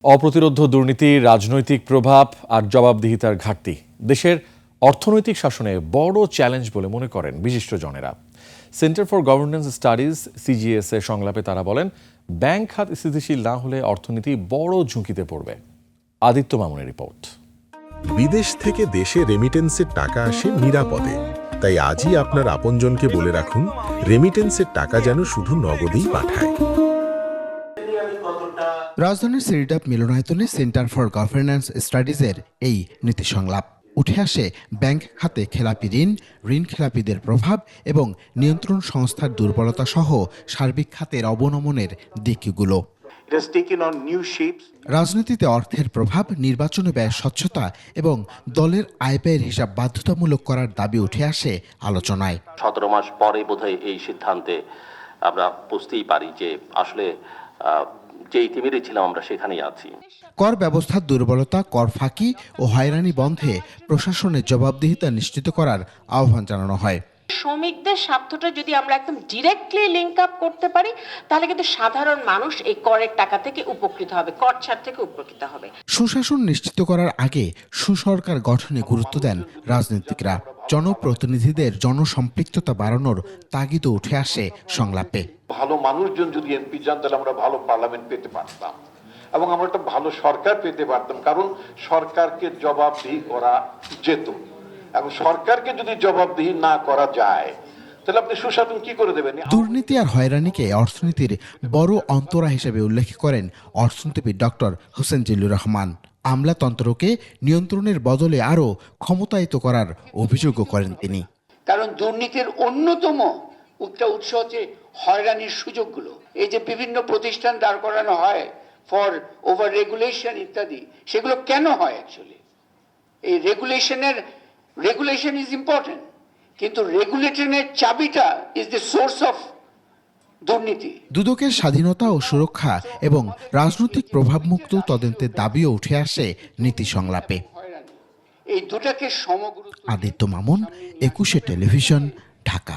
অপ্রতিরোধ্য দুর্নীতি, রাজনৈতিক প্রভাব আর জবাবদিহিতার ঘাটতি দেশের অর্থনৈতিক শাসনে বড় চ্যালেঞ্জ বলে মনে করেন বিশিষ্টজনেরা। Centre for governance studies CGS এর সংলাপে তারা বলেন, ব্যাংক খাত স্থিতিশীল না হলে অর্থনীতি বড় ঝুঁকিতে পড়বে। আদিত্য মামুনের রিপোর্ট। বিদেশ থেকে দেশে রেমিটেন্সের টাকা আসে নিরাপদে, তাই আজই আপনার আপনজনকে বলে রাখুন, রেমিটেন্সের টাকা যেন শুধু নগদেই পাঠায়। রাজধানীর সিরিডাপ মিলনায়তনে সেন্টার ফর গভর্নেন্স স্টাডিজের এই নীতি সংলাপ। উঠে আসে ব্যাংক খাতে খেলাপি ঋণ খেলাপিদের প্রভাব এবং নিয়ন্ত্রণ সংস্থার দুর্বলতা সহ সার্বিক খাতের অবনমনের দিকগুলো। রাজনীতিতে অর্থের প্রভাব, নির্বাচনে ব্যয় স্বচ্ছতা এবং দলের আয় ব্যয়ের হিসাব বাধ্যতামূলক করার দাবি উঠে আসে আলোচনায়। 17 মাস পরে বোধহয় এই সিদ্ধান্তে আমরা বুঝতেই পারি যে আসলে যে ইতিমেরই ছিলাম আমরা সেখানেই আছি। কর ব্যবস্থার দুর্বলতা, কর ফাঁকি ও হয়রানি বন্ধে প্রশাসনের জবাবদিহিতা নিশ্চিত করার আহ্বান জানানো হয়। শ্রমিকদের স্বার্থটা যদি আমরা একদম ডিরেক্টলি লিংক আপ করতে পারি, তাহলে কিন্তু সাধারণ মানুষ এই করের টাকা থেকে উপকৃত হবে, কর ছাড় থেকে উপকৃত হবে। সুশাসন নিশ্চিত করার আগে সুসরকার গঠনে গুরুত্ব দেন রাজনীতিকরা। জনপ্রতিনিধিদের জনসম্পৃক্ততা বাড়ানোর তাগিদ উঠে আসে সংলাপে। ভালো মানুষজন যদি এমপি যান, তাহলে আমরা ভালো পার্লামেন্ট পেতে পারতাম এবং আমরা একটা ভালো সরকার পেতে পারতাম, কারণ সরকারকে জবাবদিহি করা যেত। এবং সরকারকে যদি জবাবদিহি না করা যায়, তাহলে আপনি সুশাসন কি করে দেবেন? দুর্নীতি আর হয়রানিকে অর্থনীতির বড় অন্তরা হিসেবে উল্লেখ করেন অর্থনীতিবিদ ডক্টর হোসেন জিল্লুর রহমান। আমলাতন্ত্রকে নিয়ন্ত্রণের বদলে আরও ক্ষমতায়িত করার অভিযোগও করেন তিনি। কারণ দুর্নীতির অন্যতম উৎস হচ্ছে হয়রানির সুযোগগুলো। এই যে বিভিন্ন প্রতিষ্ঠান দাঁড় করানো হয় ফর ওভার রেগুলেশন ইত্যাদি, সেগুলো কেন হয়? অ্যাকচুয়ালি এই রেগুলেশন ইজ ইম্পর্টেন্ট, কিন্তু রেগুলেশনের চাবিটা ইজ দ্য সোর্স অফ দুর্নীতি। দুদকের স্বাধীনতা ও সুরক্ষা এবং রাজনৈতিক প্রভাবমুক্ত তদন্তের দাবিও উঠে আসে নীতি সংলাপে। এই দুটাকে সমগুরুত্ব। আদিত্য মামুন, 21 টেলিভিশন, ঢাকা।